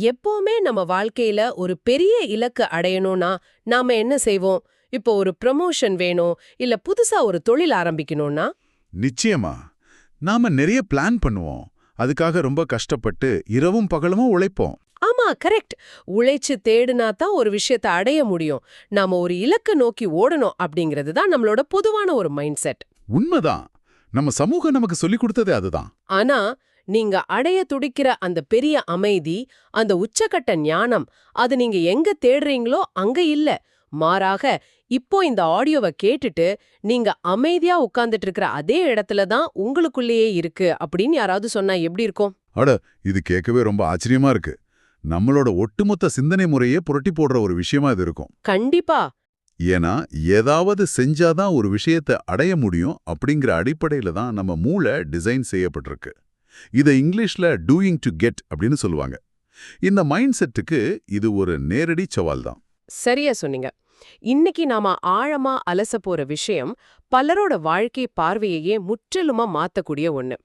எப்பவுமே நம்ம வாழ்க்கையில ஒரு பெரிய இலக்கு அடையணும்னா நாம என்ன செய்வோம்? இப்போ ஒரு ப்ரமோஷன் வேணும், இல்ல புதுசா ஒரு தொழில் ஆரம்பிக்கணும்னா? நிச்சயமா. நாம நிறைய பிளான் பண்ணுவோம். அதுக்காக ரொம்ப கஷ்டப்பட்டு இரவும் பகலுமா உழைப்போம். ஆமா, கரெக்ட். உழைச்சு தேடுனா தான் ஒரு விஷயத்த அடைய முடியும். நாம ஒரு இலக்க நோக்கி ஓடணும் அப்படிங்கிறது தான் நம்மளோட பொதுவான ஒரு மைண்ட் செட். உண்மைதான். நம்ம சமூகம் நமக்கு சொல்லிக் கொடுத்ததே அதுதான். ஆனா நீங்க அடைய துடிக்கிற அந்த பெரிய அமைதி, அந்த உச்சக்கட்ட ஞானம், அது நீங்க எங்க தேடுறீங்களோ அங்க இல்ல. மாறாக, இப்போ இந்த ஆடியோவை கேட்டுட்டு நீங்க அமைதியா உட்கார்ந்துட்டு இருக்கிற அதே இடத்துல தான் உங்களுக்குள்ளேயே இருக்கு அப்படின்னு யாராவது சொன்னா எப்படி இருக்கும்? அட, இது கேட்கவே ரொம்ப ஆச்சரியமா இருக்கு. நம்மளோட ஒட்டுமொத்த சிந்தனை முறையே புரட்டி போடுற ஒரு விஷயமா இது இருக்கும். கண்டிப்பா. ஏன்னா, ஏதாவது செஞ்சாதான் ஒரு விஷயத்தை அடைய முடியும் அப்படிங்கிற அடிப்படையில தான் நம்ம மூளை டிசைன் செய்யப்பட்டிருக்கு. இதை இங்கிலீஷ்ல டூயிங் டு கெட் அப்படின்னு சொல்லுவாங்க. இந்த மைண்ட் செட்டுக்கு இது ஒரு நேரடி சவால் தான். சரியா சொன்னீங்க. இன்னைக்கு நாம ஆழமா அலச போற விஷயம் பலரோட வாழ்க்கை பார்வையையே முற்றிலுமா மாத்தக்கூடிய ஒண்ணு.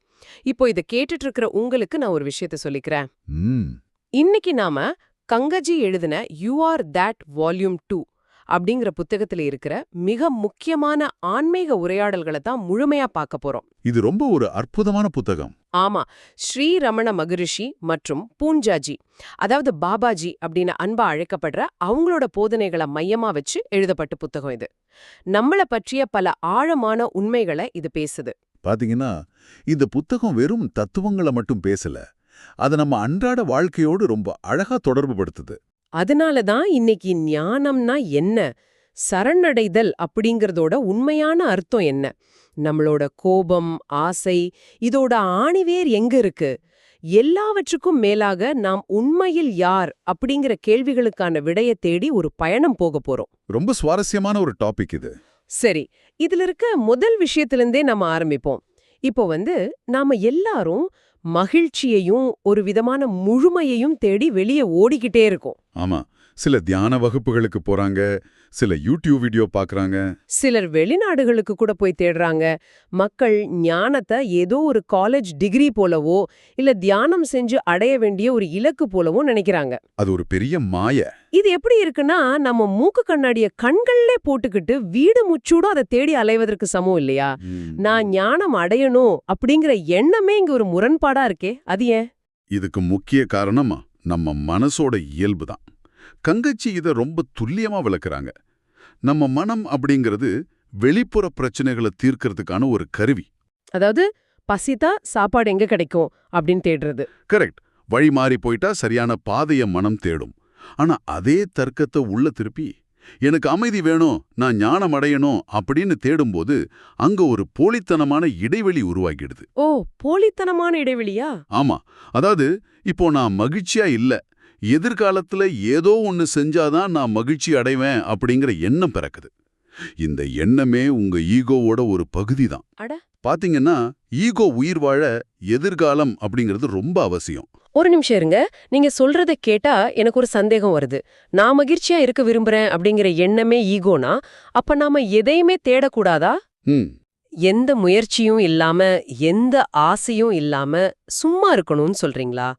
இப்போ இத கேட்டுட்டு இருக்கிற உங்களுக்கு நான் ஒரு விஷயத்த சொல்லிக்கிறேன். ம் இன்னைக்கு நாம கங்கஜி எழுதின யூ ஆர் தட் வால்யூம் 2 அப்படிங்கிற புத்தகத்துல இருக்கிற மிக முக்கியமான ஆன்மீக உரையாடல்களை தான் முழுமையா பார்க்க போறோம். இது ரொம்ப ஒரு அற்புதமான புத்தகம். ஆமா, ஸ்ரீ ரமண மகரிஷி மற்றும் பூஞ்சாஜி, அதாவது பாபாஜி அப்படின்னு அன்பா அழைக்கப்படுற அவங்களோட போதனைகளை மையமா வச்சு எழுதப்பட்ட புத்தகம் இது. நம்மள பற்றிய பல ஆழமான உண்மைகளை இது பேசுது. பாத்தீங்கன்னா, இந்த புத்தகம் வெறும் தத்துவங்களை மட்டும் பேசல, அதை நம்ம அன்றாட வாழ்க்கையோடு ரொம்ப அழகா தொடர்பு படுத்துது. அதனால தான் இன்னைக்கு ஞானம்னா என்ன, சரணடைதல் அப்படிங்கறதோட உண்மையான அர்த்தம் என்ன, நம்மளோட கோபம், ஆசை, இதோட ஆணிவேர் எங்க இருக்கு, எல்லாவற்றுக்கும் மேலாக நாம் உண்மையில் யார் அப்படிங்கிற கேள்விகளுக்கான விடைய தேடி ஒரு பயணம் போக போறோம். ரொம்ப சுவாரஸ்யமான ஒரு டாபிக் இது. சரி, இதுல இருக்க முதல் விஷயத்திலிருந்தே நம்ம ஆரம்பிப்போம். இப்போ நாம எல்லாரும் மகிழ்ச்சியையும் ஒரு விதமான முழுமையையும் தேடி வெளியே ஓடிக்கிட்டே இருக்கோம். ஆமா, சில தியான வகுப்புகளுக்கு போறாங்க, சில யூடியூப் வீடியோ பாக்குறாங்க, சிலர் வெளிநாடுகளுக்கு கூட போய் தேடுறாங்க. மக்கள் ஞானத்தை ஏதோ ஒரு காலேஜ் டிகிரி போலவோ இல்ல தியானம் செஞ்சு அடைய வேண்டிய ஒரு இலக்கு போலவோ நினைக்கிறாங்க. அது ஒரு பெரிய மாய. இது எப்படி இருக்குன்னா, நம்ம மூக்கு கண்ணாடிய கண்கள்லே போட்டுக்கிட்டு வீடு முச்சூடும் அதை தேடி அலைவதற்கு சமம் இல்லையா? நான் ஞானம் அடையணும் அப்படிங்கிற எண்ணமே இங்க ஒரு முரண்பாடா இருக்கே, அது ஏன்? இதுக்கு முக்கிய காரணம் நம்ம மனசோட இயல்பு தான். கங்கச்சி இதை ரொம்ப துல்லியமா விளக்குறாங்க. நம்ம மனம் அப்படிங்கிறது வெளிப்புற பிரச்சனைகளை தீர்க்கறதுக்கான ஒரு கருவி. அதாவது பசித்தா சாப்பாடு எங்க கிடைக்கும் அப்படின்னு தேடுறது. கரெக்ட். வழி மாறி போயிட்டா சரியான பாதைய மனம் தேடும். ஆனா அதே தர்க்கத்தை உள்ள திருப்பி, எனக்கு அமைதி வேணும், நான் ஞானம் அடையணும் அப்படின்னு தேடும்போது அங்க ஒரு போலித்தனமான இடைவெளி உருவாகிடுது. ஓ, போலித்தனமான இடைவெளியா? ஆமா, அதாவது இப்போ நான் மகிழ்ச்சியா இல்ல, எதிர்காலத்துல ஏதோ ஒன்னு செஞ்சாதான் நான் மகிழ்ச்சி அடைவேன் அப்படிங்கிற எண்ணம் பிறக்குது. இந்த எண்ணமே உங்க ஈகோவோட ஒரு பகுதி தான். பாத்தீங்கன்னா, ஈகோ உயிர் வாழ எதிர்காலம் அப்படிங்கிறது ரொம்ப அவசியம். ஒரு நிமிஷம் இருங்க. நீங்க சொல்றத கேட்டா எனக்கு ஒரு சந்தேகம் வருது. நான் மகிழ்ச்சியா இருக்க விரும்புறேன் அப்படிங்கிற எண்ணமே ஈகோனா, அப்ப நாம எதையுமே தேடக்கூடாதா? எந்த முயற்சியும் இல்லாம, எந்த ஆசையும் இல்லாம சும்மா இருக்கணும்னு சொல்றீங்களா?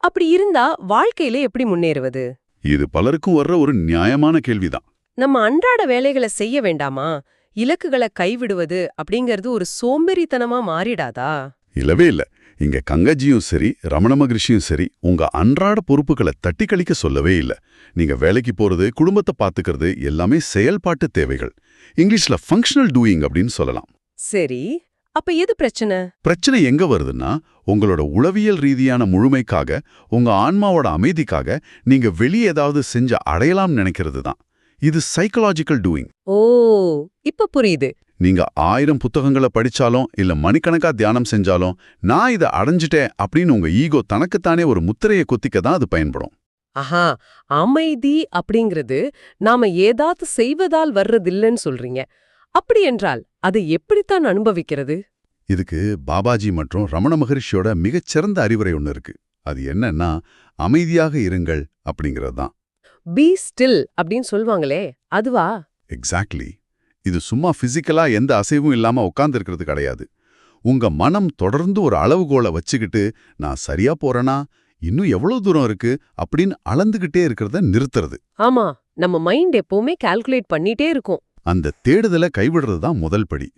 அப்படி இருந்தா வாழ்க்கையில எப்படி முன்னேறுவது? இது பலருக்கும் வர்ற ஒரு நியாயமான கேள்விதான். நம்ம அன்றாட வேலைகளை செய்ய வேண்டாமா? இலக்குகளை கைவிடுவது அப்படிங்கிறது ஒரு சோம்பேறித்தனமா மாறிடாதா? இல்லவே இல்ல. இங்க கங்கஜியும் சரி, ரமண மகரிஷியும் சரி, உங்க அன்றாட பொறுப்புகளை தட்டி கழிக்க சொல்லவே இல்ல. நீங்க வேலைக்கு போறது, குடும்பத்தை பாத்துக்கிறது எல்லாமே செயல்பாட்டு தேவைகள். இங்கிலீஷ்ல ஃபங்க்ஷனல் டூயிங் அப்படின்னு சொல்லலாம். சரி, அப்ப எது பிரச்சனை? பிரச்சனை எங்க வருதுன்னா, உங்களோட உளவியல் ரீதியான முழுமைக்காக, உங்க ஆன்மாவோட அமைதிக்காக நீங்க வெளியே ஏதாவது செஞ்சு அடையலாம் நினைக்கிறது தான். இது சைக்கலாஜிக்கல் டூயிங். ஓ, இப்ப புரியுது. நீங்க 1000 புத்தகங்களை படிச்சாலும் இல்ல மணிக்கணக்கா தியானம் செஞ்சாலும், நான் இதை அடைஞ்சிட்டேன் அப்படின்னு உங்க ஈகோ தனக்குத்தானே ஒரு முத்திரையை குத்திக்க தான் அது பயன்படும். ஆஹா, அமைதி அப்படிங்கிறது நாம ஏதாவது செய்வதால் வர்றதில்லைன்னு சொல்றீங்க. அப்படி என்றால் அதை எப்படித்தான் அனுபவிக்கிறது? இதுக்கு பாபாஜி மற்றும் ரமண மகரிஷியோட மிகச்சிறந்த அறிவுரை ஒன்று இருக்கு. அது என்னன்னா, அமைதியாக இருங்கள் அப்படிங்கிறது தான். பி ஸ்டில் அப்படின்னு சொல்வாங்களே, அதுவா? எக்ஸாக்ட்லி. இது சும்மா பிசிக்கலா எந்த அசைவும் இல்லாம உட்கார்ந்து இருக்கிறது கிடையாது. உங்க மனம் தொடர்ந்து ஒரு அளவுகோலை வச்சுக்கிட்டு, நான் சரியா போறேனா, இன்னும் எவ்வளவு தூரம் இருக்கு அப்படின்னு அளந்துகிட்டே இருக்கிறத நிறுத்துறது. ஆமா, நம்ம மைண்ட் எப்பவுமே கால்குலேட் பண்ணிட்டே இருக்கும். அந்த தேடுதலை கைவிடுறது தான் முதல் படி.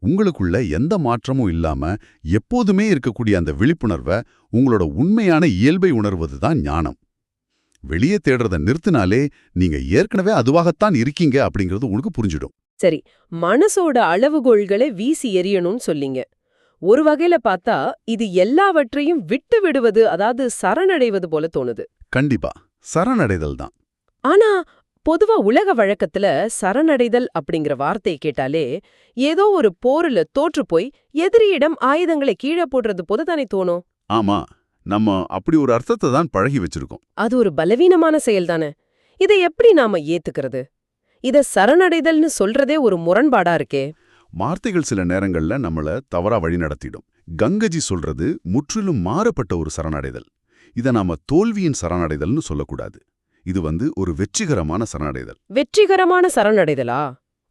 உங்களுக்குள்ள எந்த மாற்றமும் இல்லாம எப்போதுமே இருக்கக்கூடிய அந்த விழிப்புணர்வை, உங்களோட உண்மையான இயல்பை உணர்வது தான் ஞானம். வெளியே தேடுறத நிறுத்தினாலே நீங்க ஏற்கனவே அதுவாகத்தான் இருக்கீங்க அப்படிங்கிறது உங்களுக்கு புரிஞ்சிடும். சரி, மனசோட அளவுகோல்களை வீசி எறியணும்னு சொல்லீங்க. ஒரு வகையில பார்த்தா இது எல்லாவற்றையும் விட்டு விடுவது, அதாவது சரணடைவது போல தோணுது. கண்டிப்பா சரணடைதல் தான். ஆனா பொதுவா உலக வழக்கத்துல சரணடைதல் அப்படிங்கிற வார்த்தையை கேட்டாலே ஏதோ ஒரு போர்ல தோற்று போய் எதிரியிடம் ஆயுதங்களை கீழே போடுறது போது தானே தோணும். ஆமா, நம்ம அப்படி ஒரு அர்த்தத்தை தான் பழகி வச்சிருக்கோம். அது ஒரு பலவீனமான செயல் தானே. இதை எப்படி நாம ஏத்துக்கிறது? இத சரணடைதல்னு சொல்றதே ஒரு முரண்பாடா இருக்கே. வார்த்தைகள் சில நேரங்கள்ல நம்மள தவறா வழிநடத்திடும். கங்கஜி சொல்றது முற்றிலும் மாறுபட்ட ஒரு சரணடைதல். இத நாம தோல்வியின் சரணடைதல்னு சொல்லக்கூடாது. இது ஒரு வெற்றிகரமான சரணடைதல். வெற்றிகரமான சரணடைதலா?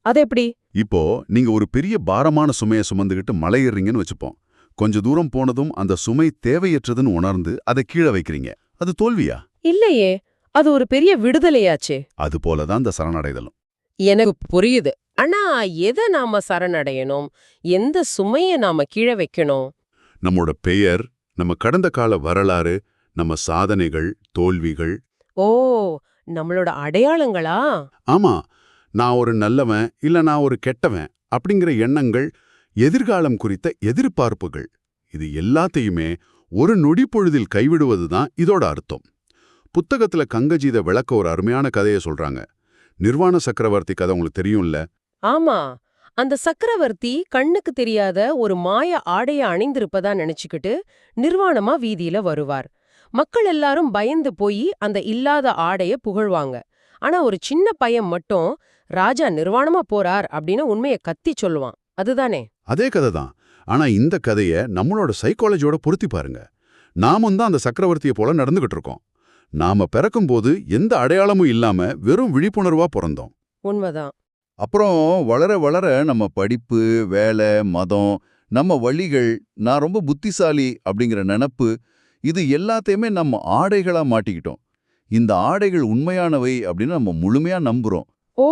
அது எப்படி? இப்போ நீங்க ஒரு பெரிய பாரமான சுமையை சுமந்துகிட்டு மலை ஏறீங்கன்னு வச்சுப்போம். கொஞ்ச தூரம் போனதும் அந்த சுமை தேவையற்றதுன்னு உணர்ந்து அதை கீழே வைக்கிறீங்க. அது தோல்வியா? இல்லையே, அது ஒரு பெரிய விடுதலையாச்சே. அது போலதான் இந்த சரணடைதலும். எனக்கு புரியுது. ஆனா எதை நாம சரணடையணும்? எந்த சுமைய நாம கீழே வைக்கணும்? நம்மோட பெயர், நம்ம கடந்த கால வரலாறு, நம்ம சாதனைகள், தோல்விகள். ஓ, நம்மளோட அடையாளங்களா? ஆமா, நான் ஒரு நல்லவன் இல்ல நான் ஒரு கெட்டவன் அப்படிங்கிற எண்ணங்கள், எதிர்காலம் குறித்த எதிர்பார்ப்புகள், இது எல்லாத்தையுமே ஒரு நொடி பொழுதில் கைவிடுவது தான் இதோட அர்த்தம். புத்தகத்துல கங்கஜி இதை விளக்க ஒரு அருமையான கதையை சொல்றாங்க. நிர்வாண சக்கரவர்த்தி கதை உங்களுக்கு தெரியும்ல? ஆமா, அந்த சக்கரவர்த்தி கண்ணுக்கு தெரியாத ஒரு மாய ஆடைய அணிந்திருப்பதா நினைச்சுக்கிட்டு நிர்வாணமா வீதியில வருவார். மக்கள் எல்லாரும் பயந்து போய் அந்த இல்லாத ஆடைய புகழ்வாங்க. ஆனா ஒரு சின்ன பையன் மட்டும் ராஜா நிர்வாணமா போறார் அப்படின்னு உண்மையை கத்தி சொல்லுவான். அதுதானே? அதே கதை தான். ஆனா இந்த கதையை நம்மளோட சைக்காலஜியோட பொருத்தி பாருங்க. நாமும் தான் அந்த சக்கரவர்த்தியை போல நடந்துகிட்டு இருக்கோம். நாம பிறக்கும்போது எந்த அடையாளமும் இல்லாம வெறும் விழிப்புணர்வா பிறந்தோம். உண்மைதான். அப்புறம் வளர வளர நம்ம படிப்பு, வேலை, மதம், நம்ம வழிகள், நான் ரொம்ப புத்திசாலி அப்படிங்கிற நினப்பு, இது எல்லாத்தையுமே நம்ம ஆடைகளா மாட்டிக்கிட்டோம். இந்த ஆடைகள் உண்மையானவை அப்படின்னு நம்ம முழுமையா நம்புறோம். ஓ,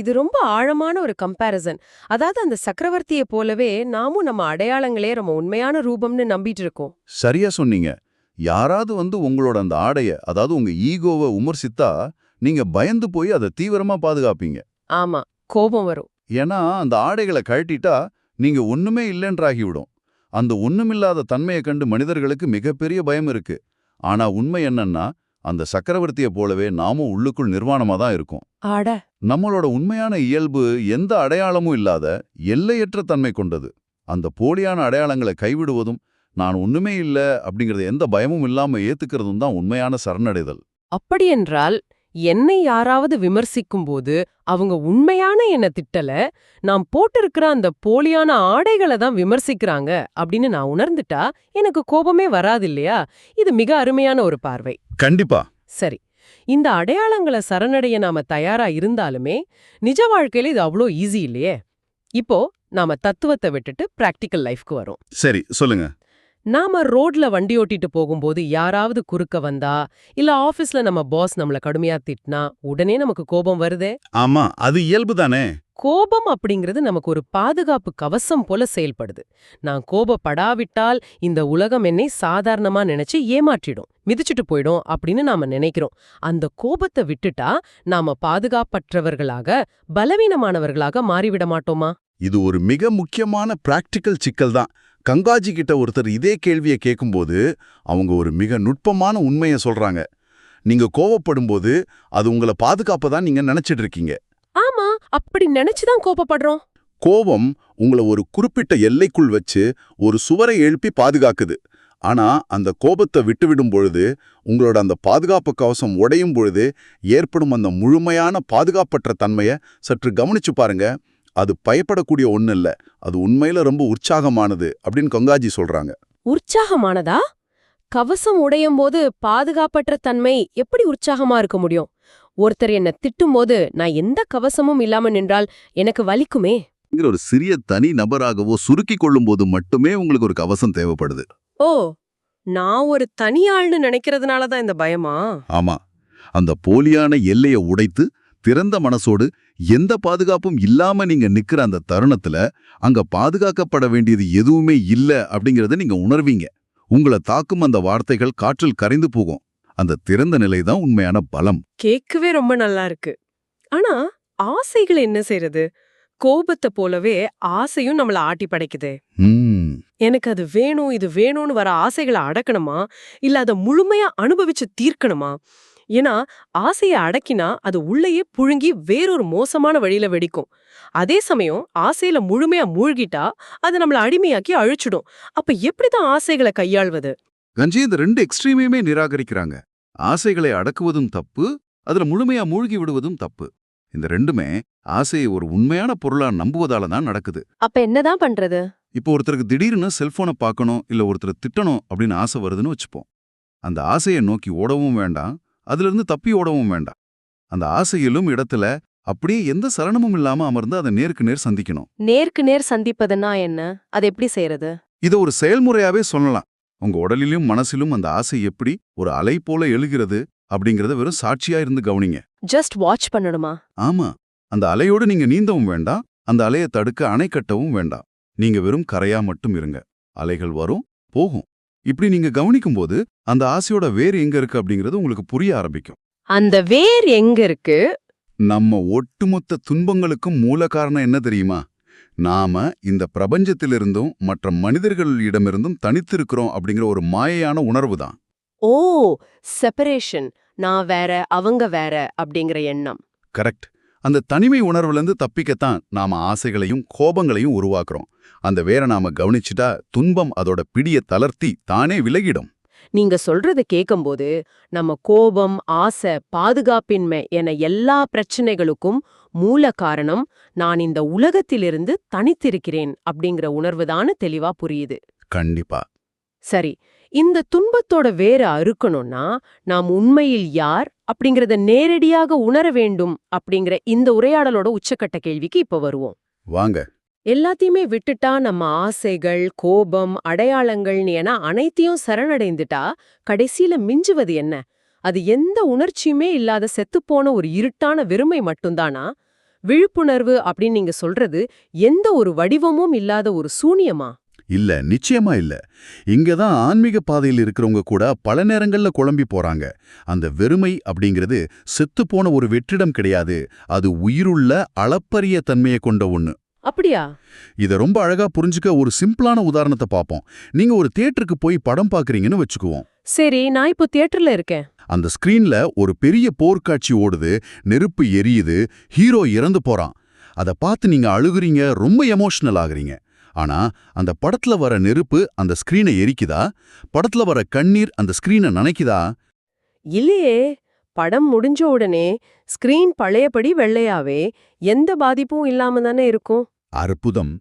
இது ரொம்ப ஆழமான ஒரு கம்பேரிசன். அதாவது அந்த சக்கரவர்த்தியை போலவே நாமும் நம்ம அடையாளங்களே நம்ம உண்மையான ரூபம்னு நம்பிட்டு இருக்கோம். சரியா சொன்னீங்க. யாராவது உங்களோட அந்த ஆடைய, அதாவது உங்க ஈகோவை விமர்சித்தா, நீங்க பயந்து போய் அதை தீவிரமா பாதுகாப்பீங்க. ஆமா, கோபம் வரும். ஏன்னா அந்த ஆடைகளை கழட்டிட்டா நீங்க ஒண்ணுமே இல்லைன்றாகிவிடும். அந்த ஒண்ணுமில்லாத தன்மையை கண்டு மனிதர்களுக்கு மிகப்பெரிய பயம் இருக்கு. ஆனா உண்மை என்னன்னா, அந்த சக்கரவர்த்தியை போலவே நாமும் உள்ளுக்குள் நிர்வாணமா தான் இருக்கும். ஆட, நம்மளோட உண்மையான இயல்பு எந்த அடையாளமும் இல்லாத எல்லையற்ற தன்மை கொண்டது. அந்த போலியான அடையாளங்களை கைவிடுவதும், நான் ஒண்ணுமே இல்ல அப்படிங்கறது எந்த பயமும் இல்லாம ஏத்துக்கிறதும் தான் உண்மையான சரணடைதல். அப்படியென்றால் என்னை யாராவது விமர்சிக்கும் போது அவங்க உண்மையான என்ன திட்டல, நான் போட்டிருக்கிற அந்த போலியான ஆடைகளை தான் விமர்சிக்கிறாங்க அப்படின்னு நான் உணர்ந்துட்டா எனக்கு கோபமே வராது இல்லையா? இது மிக அருமையான ஒரு பார்வை. கண்டிப்பா. சரி, இந்த அடையாளங்களை சரணடைய நாம தயாரா இருந்தாலுமே நிஜ வாழ்க்கையில இது அவ்வளோ ஈஸி இல்லையே. இப்போ நாம தத்துவத்தை விட்டுட்டு பிராக்டிக்கல் லைஃப்க்கு வரோம். சரி, சொல்லுங்க. நாம ரோட்ல வண்டி ஓட்டிட்டு போகும்போது யாராவது குறுக்க வந்தா, இல்ல ஆபீஸ்ல நம்ம பாஸ் நம்மள கடுமையா திட்டினா உடனே நமக்கு கோபம் வருதே. ஆமா, அது இயல்பு தானே. கோபம் அப்படிங்கிறது நமக்கு ஒரு பாதுகாப்பு கவசம் போல செயல்படுது. நான் கோபப்படாவிட்டால் இந்த உலகம் என்னை சாதாரணமா நினைச்சு ஏமாற்றிடும், மிதிச்சுட்டு போயிடும் அப்படின்னு நாம நினைக்கிறோம். அந்த கோபத்தை விட்டுட்டா நாம பாதுகாப்பற்றவர்களாக, பலவீனமானவர்களாக மாறிவிட மாட்டோமா? இது ஒரு மிக முக்கியமான பிராக்டிக்கல் சிக்கல் தான். கங்காஜி கிட்ட ஒருத்தர் இதே கேள்வியை கேட்கும்போது அவங்க ஒரு மிக நுட்பமான உண்மையை சொல்றாங்க. நீங்க கோவப்படும்போது அது உங்களை பாதுகாப்பதான் நீங்க நினைச்சிட்டு இருக்கீங்க. ஆமா, அப்படி நினைச்சுதான் கோபப்படுறோம். கோபம் உங்களை ஒரு குறிப்பிட்ட எல்லைக்குள் வச்சு ஒரு சுவரை எழுப்பி பாதுகாக்குது. ஆனா அந்த கோபத்தை விட்டுவிடும் பொழுது, உங்களோட அந்த பாதுகாப்பு கவசம் உடையும் பொழுது ஏற்படும் அந்த முழுமையான பாதுகாப்பற்ற தன்மையை சற்று கவனிச்சு பாருங்க. அது பயப்படக்கூடிய ஒண்ணு இல்ல, அது உண்மையில ரொம்ப உற்சாகமானது அப்படின்னு கங்காஜி சொல்றாங்க. உற்சாகமானதா? கவசம் உடையும் போது பாதுகாப்பற்ற தன்மை எப்படி உற்சாகமா இருக்க முடியும்? ஒருத்தர் என்ன திட்டும் போது நான் எந்த கவசமும் இல்லாம நின்றால் எனக்கு வலிக்குமே. ஒரு சிறிய தனி நபராகவோ சுருக்கிக் கொள்ளும் போது மட்டுமே உங்களுக்கு ஒரு கவசம் தேவைப்படுது. ஓ, நான் ஒரு தனியாள்னு நினைக்கிறதுனால தான் இந்த பயமா? ஆமா, அந்த போலியான எல்லையை உடைத்து திறந்த மனசோடு எந்த பாதுகாப்பும் இல்லாம நீங்க நிக்கிற அந்த தருணத்துல அங்க பாதுகாக்கப்பட வேண்டியது எதுவுமே இல்ல அப்படிங்கறத நீங்க உணர்வீங்க. உங்களை தாக்கும் அந்த வார்த்தைகள் காற்றில் கரைந்து போகும். அந்த திறந்த நிலைதான் உண்மையான பலம். கேட்கவே ரொம்ப நல்லா இருக்கு. ஆனா ஆசைகளை என்ன செய்யறது? கோபத்தை போலவே ஆசையும் நம்மள ஆட்டி படைக்குதே. எனக்கு அது வேணும் இது வேணும்னு வர ஆசைகளை அடக்கணுமா இல்ல அதை முழுமையா அனுபவிச்சு தீர்க்கணுமா? ஏன்னா ஆசையை அடக்கினா அது உள்ளேயே புழுங்கி வேறொரு மோசமான வழியில வெடிக்கும். அதே சமயம் ஆசையில முழுமையா மூழ்கிட்டா அது நம்மள அடிமையாக்கி அழிச்சிடும். அப்ப எப்படிதான் ஆசைகளை கையாள்வது? கஞ்சி இந்த 2 எக்ஸ்ட்ரீமையுமே நிராகரிக்கிறாங்க. ஆசைகளை அடக்குவதும் தப்பு, அதுல முழுமையா மூழ்கி விடுவதும் தப்பு. இந்த ரெண்டுமே ஆசையை ஒரு உண்மையான பொருளா நம்புவதால தான் நடக்குது. அப்ப என்னதான் பண்றது? இப்போ ஒருத்தருக்கு திடீர்னு செல்போனை பார்க்கணும் இல்ல ஒருத்தரை திட்டணும் அப்படின்னு ஆசை வருதுன்னு வச்சுப்போம். அந்த ஆசையை நோக்கி ஓடவும் வேண்டாம், அதுல இருந்து தப்பி ஓடவும் வேண்டாம். அந்த ஆசையிலும் இடத்துல அப்படியே எந்த சலனமும் இல்லாம அமர்ந்து அதை நேருக்கு நேர் சந்திக்கணும். நேருக்கு நேர் சந்திப்பதுன்னா என்ன? அது எப்படி செய்யறது? இதை ஒரு செயல்முறையாவே சொல்லலாம். உங்க உடலிலும் மனசிலும் அந்த ஆசை எப்படி ஒரு அலை போல எழுகிறது அப்படிங்கறத வெறும் சாட்சியா இருந்து கவனிங்க. ஜஸ்ட் வாட்ச் பண்ணணுமா? ஆமா, அந்த அலையோடு நீங்க நீந்தவும் வேண்டாம், அந்த அலையை தடுக்க அணை கட்டவும் வேண்டாம். நீங்க வெறும் கரையா மட்டும் இருங்க. அலைகள் வரும் போகும். இப்படி நீங்க கவனிக்கும் போது அந்த ஆசையோட வேர் எங்க இருக்கு அப்படிங்கறது உங்களுக்கு புரிய ஆரம்பிக்கும். அந்த வேர் எங்க இருக்கு? நம்ம ஒட்டுமொத்த துன்பங்களுக்கும் மூல காரணம் என்ன தெரியுமா? நாம இந்த பிரபஞ்சத்திலிருந்தும் மற்ற மனிதர்களிடமிருந்தும் தனித்திருக்கிறோம் அப்படிங்கிற ஒரு மாயையான உணர்வு தான். ஓ, செப்பரேஷன். நான் வேற அவங்க வேற அப்படிங்கிற எண்ணம். கரெக்ட். அந்த தனிமை உணர்வுலேருந்து தப்பிக்கத்தான் நாம ஆசைகளையும் கோபங்களையும் உருவாக்குறோம். அந்த வேற நாம கவனிச்சுட்டா துன்பம் அதோட பிடிய தளர்த்தி தானே விலகிடும். நீங்க சொல்றத கேக்கும்போது நம்ம கோபம், ஆசை, பாதுகாப்பின்மை என எல்லா பிரச்சனைகளுக்கும் மூல காரணம் நான் இந்த உலகத்திலிருந்து தனித்திருக்கிறேன் அப்படிங்கிற உணர்வுதான்னு தெளிவா புரியுது. கண்டிப்பா. சரி, இந்த துன்பத்தோட வேற அறுக்கணும்னா நாம் உண்மையில் யார் அப்படிங்கறத நேரடியாக உணர வேண்டும் அப்படிங்கிற இந்த உரையாடலோட உச்சக்கட்ட கேள்விக்கு இப்ப வருவோம். வாங்க. எல்லாத்தையுமே விட்டுட்டா நம்ம ஆசைகள், கோபம், அடையாளங்கள்னு என அனைத்தையும் சரணடைந்துட்டா கடைசியில மிஞ்சுவது என்ன? அது எந்த உணர்ச்சியுமே இல்லாத செத்துப்போன ஒரு இருட்டான வெறுமை மட்டும்தானா? விழிப்புணர்வு அப்படின்னு நீங்க சொல்றது எந்த ஒரு வடிவமும் இல்லாத ஒரு சூனியமா? இல்ல, நிச்சயமா இல்ல. இங்கதான் ஆன்மீக பாதையில் இருக்கிறவங்க கூட பல நேரங்கள்ல குழம்பி போறாங்க. அந்த வெறுமை அப்படிங்கிறது செத்துப்போன ஒரு வெற்றிடம் கிடையாது. அது உயிருள்ள அளப்பரிய தன்மையை கொண்ட ஒண்ணு. அப்படியா? இத ரொம்ப அழகா புரிஞ்சுக்க ஒரு சிம்பிளான உதாரணத்தை பார்ப்போம். நீங்க ஒரு தியேட்டருக்கு போய் படம் பார்க்கறீங்கன்னு வச்சுக்குவோம். சரி, நான் இப்போ தியேட்டர்ல இருக்கேன். அந்த ஸ்கிரீன்ல ஒரு பெரிய போர்க்காட்சி ஓடுது, நெருப்பு எரியுது, ஹீரோ இறந்து போறான். அத பார்த்து நீங்க அழுகுறீங்க, ரொம்ப எமோஷனல் ஆகுறீங்க. ஆனா அந்த படத்துல வர நெருப்பு அந்த ஸ்கிரீனை எரிக்குதா? படத்துல வர கண்ணீர் அந்த ஸ்கிரீனை நனைக்குதா? இல்லையே. படம் முடிஞ்ச உடனே ஸ்கிரீன் பழையபடி வெள்ளையாவே எந்த பாதிப்பும் இல்லாம தானே இருக்கும். அற்புதம்.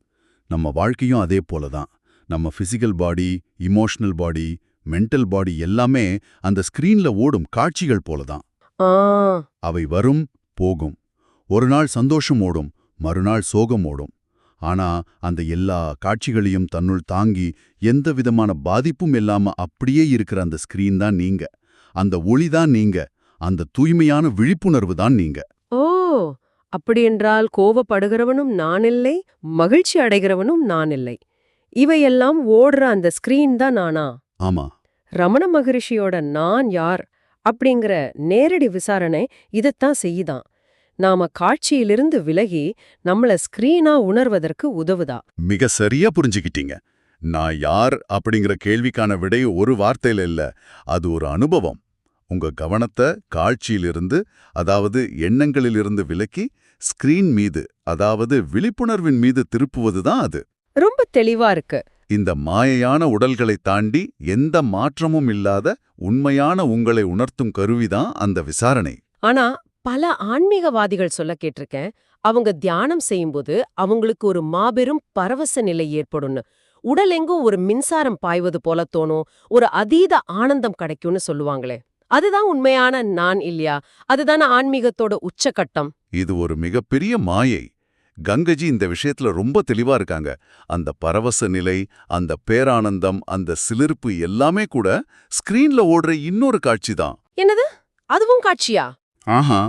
நம்ம வாழ்க்கையும் அதே போலதான். நம்ம பிசிக்கல் பாடி, இமோஷனல் பாடி, மென்டல் பாடி எல்லாமே அந்த ஸ்கிரீன்ல ஓடும் காட்சிகள் போலதான். ஆ, அவை வரும் போகும். ஒரு நாள் சந்தோஷம் ஓடும், மறுநாள் சோகம் ஓடும். ஆனா அந்த எல்லா காட்சிகளையும் தன்னுள் தாங்கி எந்த விதமான பாதிப்பும் இல்லாம அப்படியே இருக்கிற அந்த ஸ்கிரீன் தான் நீங்க. அந்த ஒளிதான் நீங்க. அந்த தூய்மையான விழிப்புணர்வு தான் நீங்க. ஓ, அப்படியென்றால் கோவப்படுகிறவனும் நான் இல்லை, மகிழ்ச்சி அடைகிறவனும் நான் இல்லை. இவையெல்லாம் ஓடுற அந்த ஸ்கிரீன் தான் நானா? ஆமா. ரமண மகரிஷியோட நான் யார் அப்படிங்கிற நேரடி விசாரணை இதைத்தான் செய்யுதான். நாம காட்சியிலிருந்து விலகி நம்மள ஸ்கிரீனா உணர்வதற்கு உதவுதா? மிக சரியா புரிஞ்சுக்கிட்டீங்க. நான் யார் அப்படிங்கிற கேள்விக்கான விடை ஒரு வார்த்தையில இல்ல, அது ஒரு அனுபவம். உங்க கவனத்தை காட்சியிலிருந்து, அதாவது எண்ணங்களிலிருந்து விலக்கி ஸ்கிரீன் மீது, அதாவது விழிப்புணர்வின் மீது திருப்புவதுதான் அது. ரொம்ப தெளிவா இருக்கு. இந்த மாயையான உடல்களை தாண்டி எந்த மாற்றமும் இல்லாத உண்மையான உங்களை உணர்த்தும் கருவிதான் அந்த விசாரணை. ஆனா பல ஆன்மீகவாதிகள் சொல்ல கேட்டிருக்கேன், அவங்க தியானம் செய்யும்போது அவங்களுக்கு ஒரு மாபெரும் பரவச நிலை ஏற்படும்னு. உடலெங்கும் ஒரு மின்சாரம் பாய்வது போல தோணும், ஒரு அதீத ஆனந்தம் கிடைக்கும்னு சொல்லுவாங்களே. அதுதான் உண்மையான நான் இல்லையா? அதுதான ஆன்மீகத்தோட உச்சகட்டம். இது ஒரு மிகப்பெரிய மாயை. கங்கஜி இந்த விஷயத்துல ரொம்ப தெளிவா இருக்காங்க. அந்த பரவச நிலை, அந்த பேரானந்தம், அந்த சிலிர்ப்பு எல்லாமே கூட ஸ்கிரீன்ல ஓடுற இன்னொரு காட்சி தான். என்னது, அதுவும் காட்சியா? ஆஹா,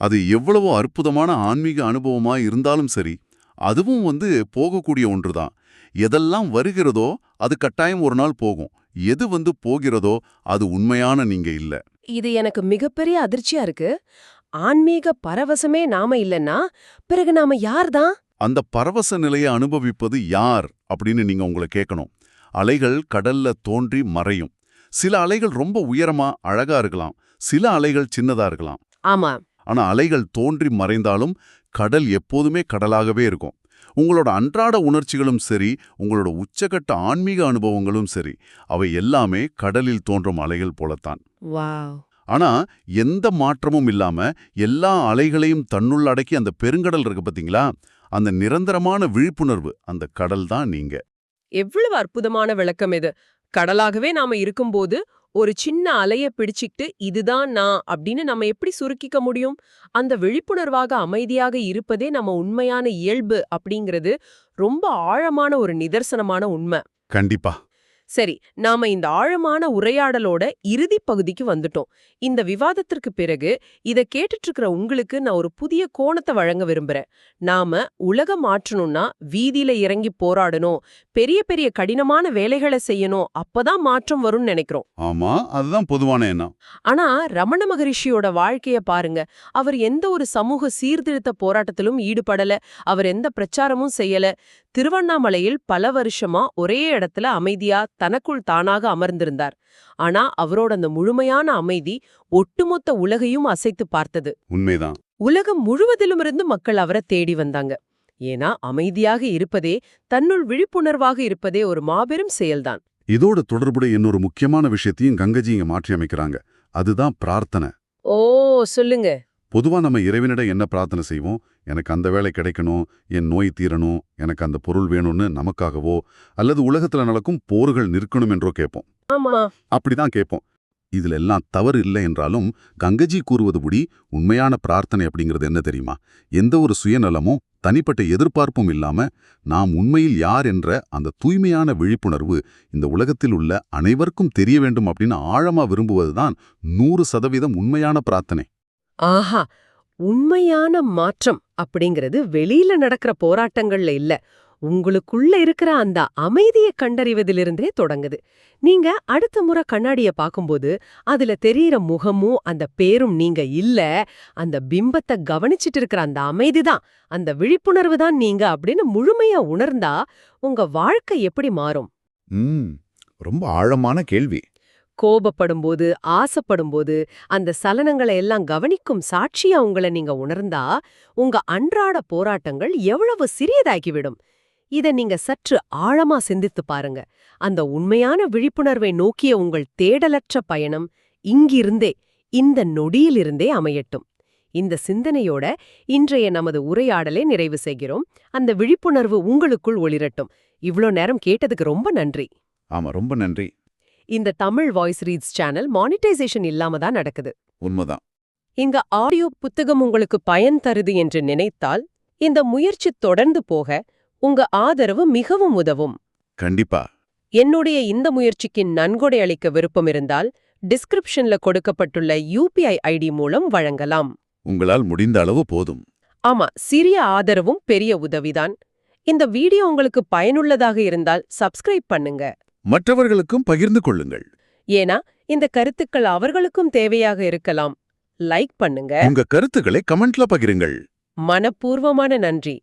அது எவ்வளவோ அற்புதமான ஆன்மீக அனுபவமா இருந்தாலும் சரி, அதுவும் போகக்கூடிய ஒன்றுதான். எதெல்லாம் வருகிறதோ அது கட்டாயம் ஒரு நாள் போகும். எது போகிறதோ அது உண்மையான நீங்க இல்ல. இது எனக்கு மிகப்பெரிய அதிர்ச்சியா இருக்கு. ஆன்மீக பரவசமே நாம இல்லன்னா பிறகு நாம யார்தான்? அந்த பரவச நிலையை அனுபவிப்பது யார் அப்படின்னு நீங்க உங்களை கேட்கணும். அலைகள் கடல்ல தோன்றி மறையும். சில அலைகள் ரொம்ப உயரமா அழகா இருக்கலாம், சில அலைகள் சின்னதா இருக்கலாம். ஆமா. ஆனா அலைகள் தோன்றி மறைந்தாலும் கடல் எப்போதுமே கடலாகவே இருக்கும். உங்களோட அன்றாட உணர்ச்சிகளும் சரி, உங்களோட உச்சகட்ட ஆன்மீக அனுபவங்களும் சரி, அவை எல்லாமே கடலில் தோன்றும் அலைகள் போலத்தான். வாவ். ஆனா எந்த மாற்றமும் இல்லாம எல்லா அலைகளையும் தன்னுள் அடக்கி அந்த பெருங்கடல் இருக்கு பாத்தீங்களா, அந்த நிரந்தரமான விழிப்புணர்வு, அந்த கடல் தான் நீங்க. எவ்வளவு அற்புதமான விளக்கம் இது. கடலாகவே நாம இருக்கும்போது ஒரு சின்ன அலைய பிடிச்சிக்கிட்டு இதுதான் நான் அப்படின்னு நம்ம எப்படி சுருக்கிக்க முடியும்? அந்த விழிப்புணர்வாக அமைதியாக இருப்பதே நம்ம உண்மையான இயல்பு அப்படிங்கிறது ரொம்ப ஆழமான ஒரு நிதர்சனமான உண்மை. கண்டிப்பா. சரி, நாம இந்த ஆழமான உரையாடலோட இறுதி பகுதிக்கு வந்துட்டோம். இந்த விவாதத்திற்கு பிறகு இத கேட்டுட்டு இருக்கிற உங்களுக்கு நான் ஒரு புதிய கோணத்தை வழங்க விரும்புறேன். நாம உலகம் மாற்றணும்னா வீதியில இறங்கி போராடணும், பெரிய பெரிய கடினமான வேலைகளை செய்யணும், அப்பதான் மாற்றம் வரும்னு நினைக்கிறோம். ஆமா, அதுதான் பொதுவான எண்ணம். ஆனா ரமண மகரிஷியோட வாழ்க்கைய பாருங்க. அவர் எந்த ஒரு சமூக சீர்திருத்த போராட்டத்திலும் ஈடுபடல, அவர் எந்த பிரச்சாரமும் செய்யல. திருவண்ணாமலையில் பல வருஷமா ஒரே இடத்துல அமைதியா தனக்குள் தானாக அமர்ந்திருந்தார். ஆனா அவரோட அந்த முழுமையான அமைதி ஒட்டுமொத்த உலகையும் அசைத்து பார்த்தது. உண்மைதான். உலகம் முழுவதிலுமிருந்து மக்கள் அவரை தேடி வந்தாங்க. ஏன்னா அமைதியாக இருப்பதே, தன்னுள் விழிப்புணர்வாக இருப்பதே ஒரு மாபெரும் செயல்தான். இதோட தொடர்புடைய இன்னொரு முக்கியமான விஷயத்தையும் கங்கஜி இங்க மாற்றி அமைக்கிறாங்க. அதுதான் பிரார்த்தனை. ஓ, சொல்லுங்க. பொதுவா நம்ம இறைவனிடம் என்ன பிரார்த்தனை செய்வோம்? எனக்கு அந்த வேலை கிடைக்கணும், என் நோய் தீரணும், எனக்கு அந்த பொருள் வேணும்னு நமக்காகவோ அல்லது உலகத்துல நடக்கும் போர்கள் நிற்கணும் என்றோ கேட்போம். ஆமா. அப்படிதான் கேட்போம். இதுல எல்லாம் தவறு இல்லை என்றாலும் கங்கஜி கூறுவதுபடி உண்மையான பிரார்த்தனை அப்படிங்கிறது என்ன தெரியுமா? எந்த ஒரு சுயநலமும் தனிப்பட்ட எதிர்பார்ப்பும் இல்லாம நாம் உண்மையில் யார் என்ற அந்த தூய்மையான விழிப்புணர்வு இந்த உலகத்தில் உள்ள அனைவருக்கும் தெரிய வேண்டும் அப்படின்னு ஆழமா விரும்புவதுதான் 100% உண்மையான பிரார்த்தனை. ஆஹா, உண்மையான மாற்றம் அப்படிங்கிறது வெளியில நடக்கிற போராட்டங்கள்ல இல்ல, உங்களுக்குள்ள இருக்கிற அந்த அமைதியை கண்டறிவதிலிருந்தே தொடங்குது. நீங்க அடுத்த முறை கண்ணாடிய பாக்கும்போது அதுல தெரியற முகமும் அந்த பேரும் நீங்க இல்ல, அந்த பிம்பத்தை கவனிச்சிட்டு இருக்கிற அந்த அமைதிதான், அந்த விழிப்புணர்வு தான் நீங்க அப்படின்னு முழுமையா உணர்ந்தா உங்க வாழ்க்கை எப்படி மாறும்? ரொம்ப ஆழமான கேள்வி. கோபப்படும்போது, ஆசைப்படும்போது அந்த சலனங்களை எல்லாம் கவனிக்கும் சாட்சியா உங்களை நீங்க உணர்ந்தா உங்க அன்றாட போராட்டங்கள் எவ்வளவு சிறியதாகிவிடும். இத நீங்க சற்று ஆழமா சிந்தித்து பாருங்க. அந்த உண்மையான விழிப்புணர்வை நோக்கிய உங்கள் தேடலற்ற பயணம் இங்கிருந்தே, இந்த நொடியிலிருந்தே அமையட்டும். இந்த சிந்தனையோட இன்றைய நமது உரையாடலை நிறைவு செய்கிறோம். அந்த விழிப்புணர்வு உங்களுக்குள் ஒளிரட்டும். இவ்ளோ நேரம் கேட்டதுக்கு ரொம்ப நன்றி. ஆமா, ரொம்ப நன்றி. இந்த Tamil voice reads channel monetisation இல்லாம தான் நடக்குது. உண்மைதான். இங்க ஆடியோ புத்தகம் உங்களுக்கு பயன் தருது என்று நினைத்தால் இந்த முயற்சி தொடர்ந்து போக உங்க ஆதரவு மிகவும் உதவும். கண்டிப்பா. என்னுடைய இந்த முயற்சிக்கு நன்கொடை அளிக்க விருப்பம் இருந்தால் டிஸ்கிரிப்ஷன்ல கொடுக்கப்பட்டுள்ள UPI ஐடி மூலம் வழங்கலாம். உங்களால் முடிந்த அளவு போதும். ஆமா, சிறிய ஆதரவும் பெரிய உதவிதான். இந்த வீடியோ உங்களுக்கு பயனுள்ளதாக இருந்தால் சப்ஸ்கிரைப் பண்ணுங்க. மற்றவர்களுக்கும் பகிர்ந்து கொள்ளுங்கள். ஏன்னா இந்த கருத்துக்கள் அவர்களுக்கும் தேவையாக இருக்கலாம். லைக் பண்ணுங்க. உங்க கருத்துக்களை கமெண்ட்ல பகிருங்கள். மனப்பூர்வமான நன்றி.